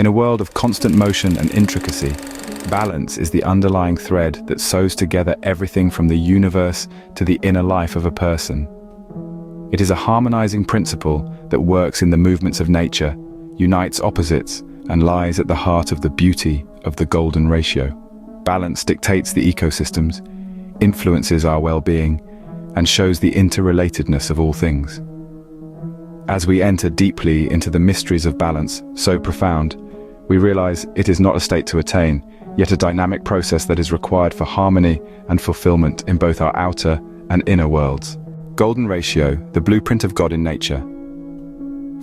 a world of constant motion and intricacy, balance is the underlying thread that sews together everything from the universe to the inner life of a person. It is a harmonizing principle that works in the movements of nature, unites opposites, and lies at the heart of the beauty of the golden ratio. Balance dictates the ecosystems, influences our well-being, and shows the interrelatedness of all things. As we enter deeply into the mysteries of balance, so profound, we realize it is not a state to attain, yet a dynamic process that is required for harmony and fulfillment in both our outer and inner worlds. Golden ratio, the blueprint of God in nature.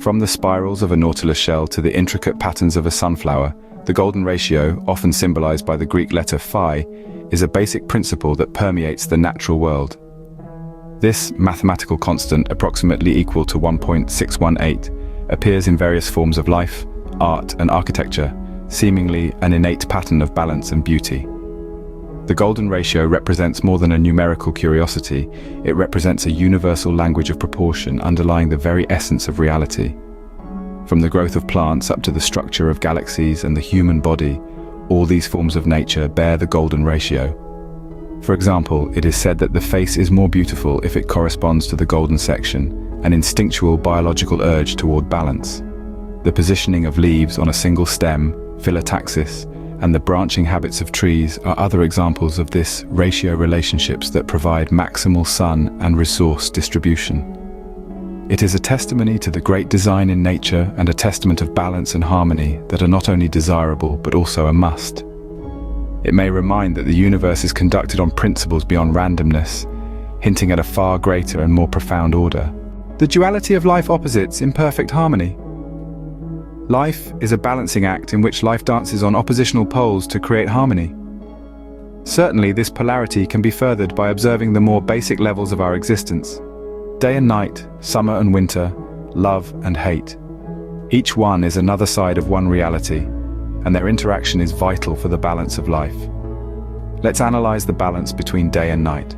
From the spirals of a nautilus shell to the intricate patterns of a sunflower, the golden ratio, often symbolized by the Greek letter phi, is a basic principle that permeates the natural world. This mathematical constant, approximately equal to 1.618, appears in various forms of life, art, and architecture, seemingly an innate pattern of balance and beauty. The golden ratio represents more than a numerical curiosity. It represents a universal language of proportion underlying the very essence of reality. From the growth of plants up to the structure of galaxies and the human body, all these forms of nature bear the golden ratio. For example, it is said that the face is more beautiful if it corresponds to the golden section, an instinctual biological urge toward balance. The positioning of leaves on a single stem, phyllotaxis, and the branching habits of trees are other examples of this ratio relationships that provide maximal sun and resource distribution. It is a testimony to the great design in nature and a testament of balance and harmony that are not only desirable but also a must. It may remind that the universe is conducted on principles beyond randomness, hinting at a far greater and more profound order. The duality of life opposites in perfect harmony. Life is a balancing act in which life dances on oppositional poles to create harmony. Certainly, this polarity can be furthered by observing the more basic levels of our existence. Day and night, summer and winter, love and hate. Each one is another side of one reality, and their interaction is vital for the balance of life. Let's analyze the balance between day and night.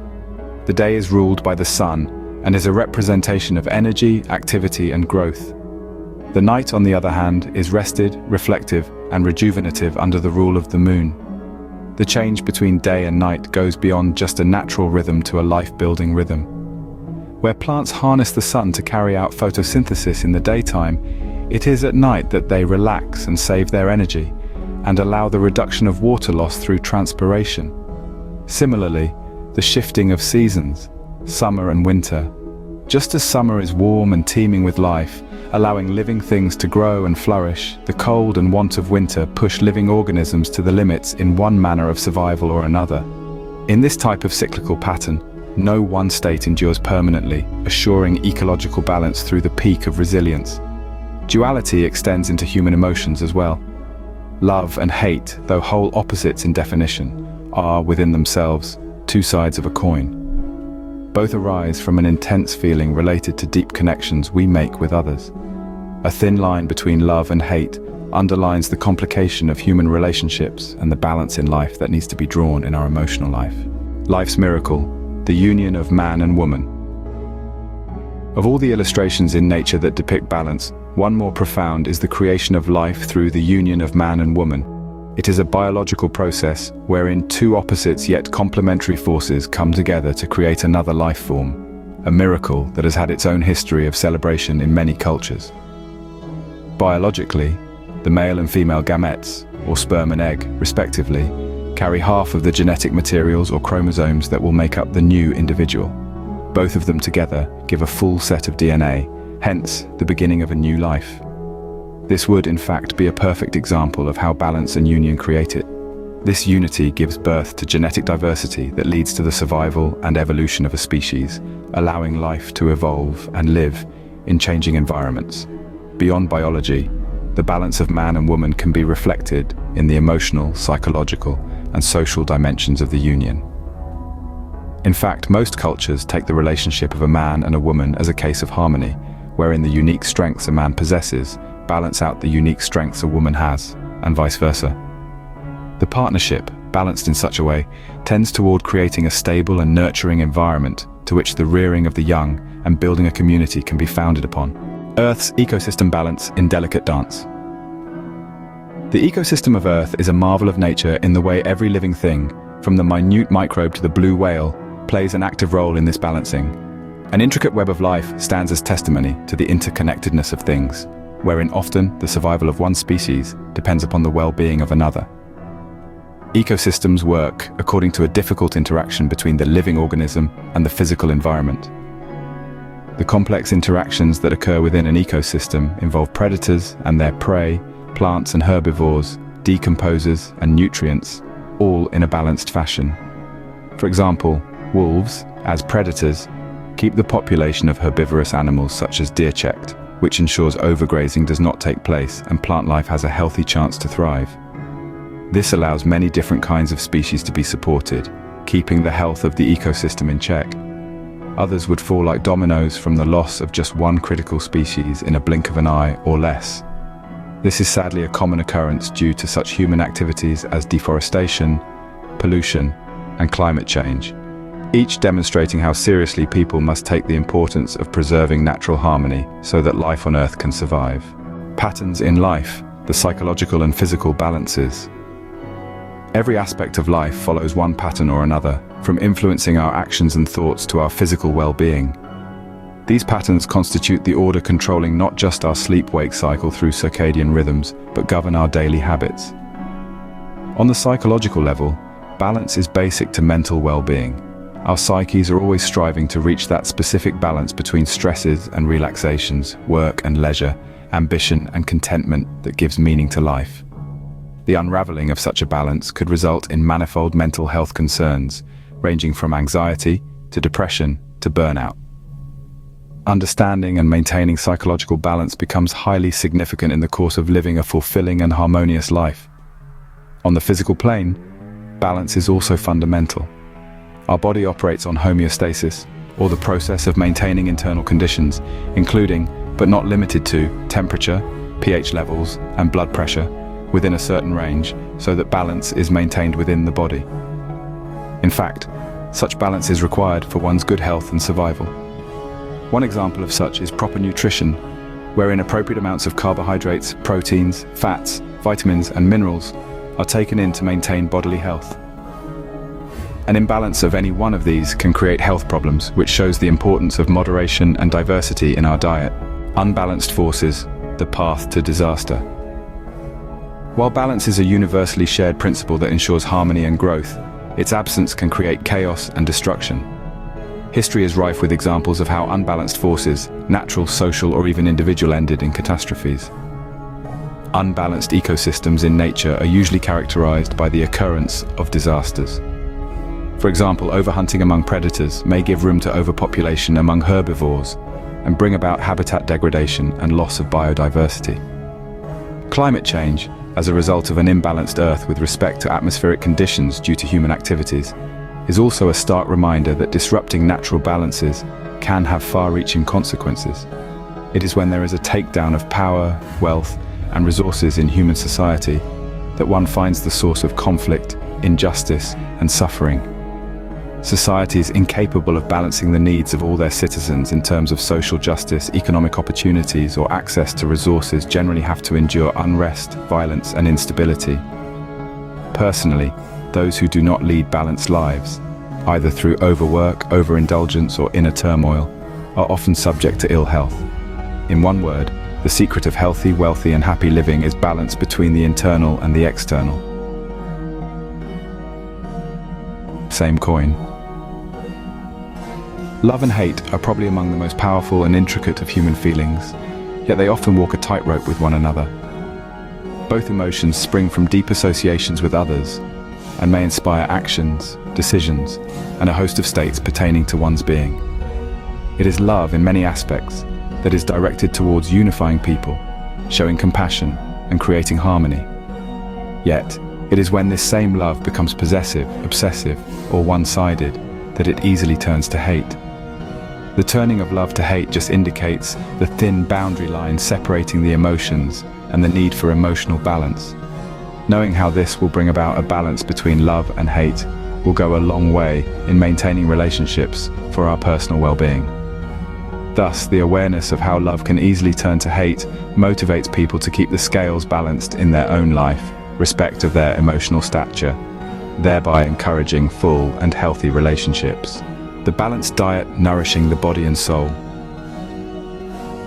The day is ruled by the sun and is a representation of energy, activity, and growth. The night, on the other hand, is rested, reflective, and rejuvenative under the rule of the moon. The change between day and night goes beyond just a natural rhythm to a life-building rhythm. Where plants harness the sun to carry out photosynthesis in the daytime, it is at night that they relax and save their energy, and allow the reduction of water loss through transpiration. Similarly, the shifting of seasons, summer and winter. Just as summer is warm and teeming with life, allowing living things to grow and flourish, the cold and want of winter push living organisms to the limits in one manner of survival or another. In this type of cyclical pattern, no one state endures permanently, assuring ecological balance through the peak of resilience. Duality extends into human emotions as well. Love and hate, though whole opposites in definition, are, within themselves, two sides of a coin. Both arise from an intense feeling related to deep connections we make with others. A thin line between love and hate underlines the complication of human relationships and the balance in life that needs to be drawn in our emotional life. Life's miracle, the union of man and woman. Of all the illustrations in nature that depict balance, one more profound is the creation of life through the union of man and woman. It is a biological process wherein two opposites yet complementary forces come together to create another life form, a miracle that has had its own history of celebration in many cultures. Biologically, the male and female gametes, or sperm and egg, respectively, carry half of the genetic materials or chromosomes that will make up the new individual. Both of them together give a full set of DNA, hence the beginning of a new life. This would, in fact, be a perfect example of how balance and union create it. This unity gives birth to genetic diversity that leads to the survival and evolution of a species, allowing life to evolve and live in changing environments. Beyond biology, the balance of man and woman can be reflected in the emotional, psychological, and social dimensions of the union. In fact, most cultures take the relationship of a man and a woman as a case of harmony, wherein the unique strengths a man possesses balance out the unique strengths a woman has, and vice versa. The partnership, balanced in such a way, tends toward creating a stable and nurturing environment to which the rearing of the young and building a community can be founded upon. Earth's ecosystem balance in delicate dance. The ecosystem of Earth is a marvel of nature in the way every living thing, from the minute microbe to the blue whale, plays an active role in this balancing. An intricate web of life stands as testimony to the interconnectedness of things, wherein often the survival of one species depends upon the well-being of another. Ecosystems work according to a difficult interaction between the living organism and the physical environment. The complex interactions that occur within an ecosystem involve predators and their prey, plants and herbivores, decomposers and nutrients, all in a balanced fashion. For example, wolves, as predators, keep the population of herbivorous animals such as deer checked, which ensures overgrazing does not take place and plant life has a healthy chance to thrive. This allows many different kinds of species to be supported, keeping the health of the ecosystem in check. Others would fall like dominoes from the loss of just one critical species in a blink of an eye or less. This is sadly a common occurrence due to such human activities as deforestation, pollution, and climate change, each demonstrating how seriously people must take the importance of preserving natural harmony so that life on Earth can survive. Patterns in life, the psychological and physical balances. Every aspect of life follows one pattern or another, from influencing our actions and thoughts to our physical well-being. These patterns constitute the order controlling not just our sleep-wake cycle through circadian rhythms, but govern our daily habits. On the psychological level, balance is basic to mental well-being. Our psyches are always striving to reach that specific balance between stresses and relaxations, work and leisure, ambition and contentment that gives meaning to life. The unraveling of such a balance could result in manifold mental health concerns, ranging from anxiety to depression to burnout. Understanding and maintaining psychological balance becomes highly significant in the course of living a fulfilling and harmonious life. On the physical plane, balance is also fundamental. Our body operates on homeostasis, or the process of maintaining internal conditions, including, but not limited to, temperature, pH levels, and blood pressure, within a certain range, so that balance is maintained within the body. In fact, such balance is required for one's good health and survival. One example of such is proper nutrition, wherein appropriate amounts of carbohydrates, proteins, fats, vitamins, and minerals are taken in to maintain bodily health. An imbalance of any one of these can create health problems, which shows the importance of moderation and diversity in our diet. Unbalanced forces, the path to disaster. While balance is a universally shared principle that ensures harmony and growth, its absence can create chaos and destruction. History is rife with examples of how unbalanced forces, natural, social, or even individual, ended in catastrophes. Unbalanced ecosystems in nature are usually characterized by the occurrence of disasters. For example, overhunting among predators may give room to overpopulation among herbivores and bring about habitat degradation and loss of biodiversity. Climate change, as a result of an imbalanced Earth with respect to atmospheric conditions due to human activities, is also a stark reminder that disrupting natural balances can have far-reaching consequences. It is when there is a takedown of power, wealth, and resources in human society that one finds the source of conflict, injustice, and suffering. Societies incapable of balancing the needs of all their citizens in terms of social justice, economic opportunities, or access to resources generally have to endure unrest, violence, and instability. Personally, those who do not lead balanced lives, either through overwork, overindulgence, or inner turmoil, are often subject to ill health. In one word, the secret of healthy, wealthy, and happy living is balance between the internal and the external. Same coin. Love and hate are probably among the most powerful and intricate of human feelings, yet they often walk a tightrope with one another. Both emotions spring from deep associations with others, and may inspire actions, decisions, and a host of states pertaining to one's being. It is love in many aspects that is directed towards unifying people, showing compassion, and creating harmony. Yet, it is when this same love becomes possessive, obsessive, or one-sided that it easily turns to hate. The turning of love to hate just indicates the thin boundary line separating the emotions and the need for emotional balance. Knowing how this will bring about a balance between love and hate will go a long way in maintaining relationships for our personal well-being. Thus, the awareness of how love can easily turn to hate motivates people to keep the scales balanced in their own life, respect of their emotional stature, thereby encouraging full and healthy relationships. The balanced diet nourishing the body and soul.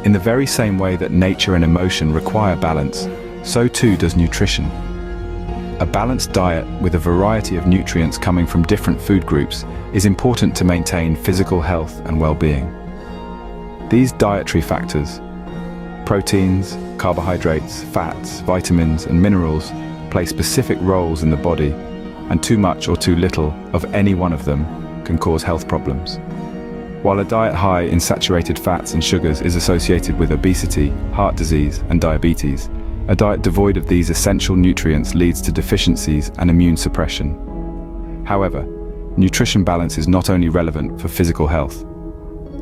In the very same way that nature and emotion require balance, so too does nutrition. A balanced diet with a variety of nutrients coming from different food groups is important to maintain physical health and well-being. These dietary factors, proteins, carbohydrates, fats, vitamins, and minerals, play specific roles in the body, and too much or too little of any one of them can cause health problems. While a diet high in saturated fats and sugars is associated with obesity, heart disease, and diabetes, a diet devoid of these essential nutrients leads to deficiencies and immune suppression. However, nutrition balance is not only relevant for physical health.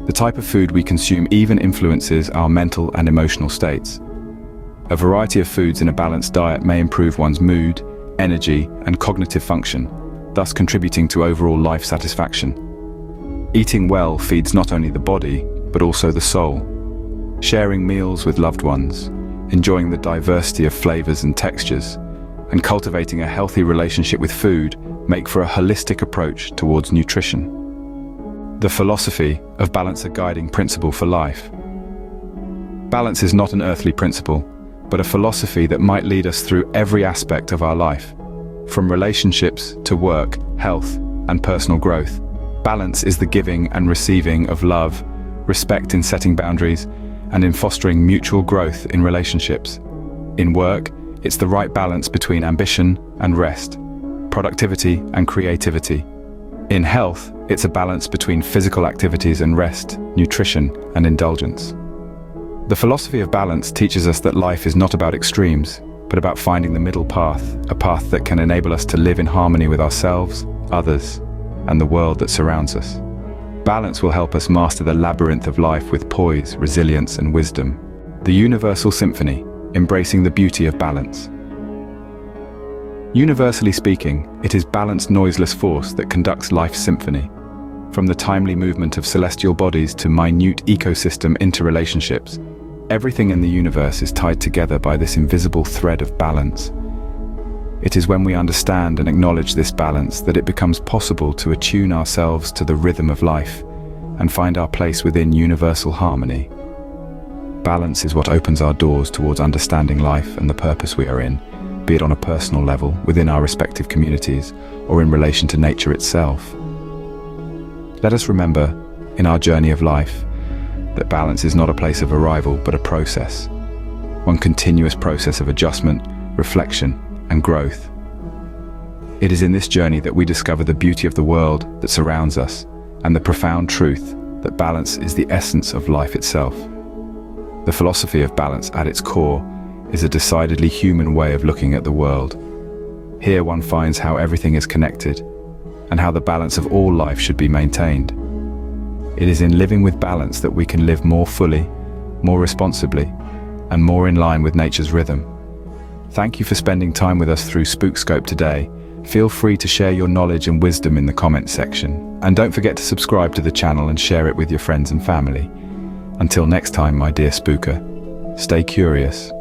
The type of food we consume even influences our mental and emotional states. A variety of foods in a balanced diet may improve one's mood, energy, and cognitive function, thus contributing to overall life satisfaction. Eating well feeds not only the body, but also the soul. Sharing meals with loved ones, enjoying the diversity of flavors and textures, and cultivating a healthy relationship with food make for a holistic approach towards nutrition. The philosophy of balance, a guiding principle for life. Balance is not an earthly principle, but a philosophy that might lead us through every aspect of our life, from relationships to work, health, and personal growth. Balance is the giving and receiving of love, respect in setting boundaries, and in fostering mutual growth in relationships. In work, it's the right balance between ambition and rest, productivity and creativity. In health, it's a balance between physical activities and rest, nutrition and indulgence. The philosophy of balance teaches us that life is not about extremes, but about finding the middle path, a path that can enable us to live in harmony with ourselves, others, and the world that surrounds us. Balance will help us master the labyrinth of life with poise, resilience, and wisdom. The universal symphony, embracing the beauty of balance. Universally speaking, it is balanced, noiseless force that conducts life's symphony. From the timely movement of celestial bodies to minute ecosystem interrelationships, everything in the universe is tied together by this invisible thread of balance. It is when we understand and acknowledge this balance that it becomes possible to attune ourselves to the rhythm of life and find our place within universal harmony. Balance is what opens our doors towards understanding life and the purpose we are in, be it on a personal level, within our respective communities, or in relation to nature itself. Let us remember, in our journey of life, that balance is not a place of arrival, but a process. One continuous process of adjustment, reflection, and growth. It is in this journey that we discover the beauty of the world that surrounds us, and the profound truth that balance is the essence of life itself. The philosophy of balance at its core is a decidedly human way of looking at the world. Here one finds how everything is connected, and how the balance of all life should be maintained. It is in living with balance that we can live more fully, more responsibly, and more in line with nature's rhythm. Thank you for spending time with us through Spookscope today. Feel free to share your knowledge and wisdom in the comments section. And don't forget to subscribe to the channel and share it with your friends and family. Until next time, my dear spooker, stay curious,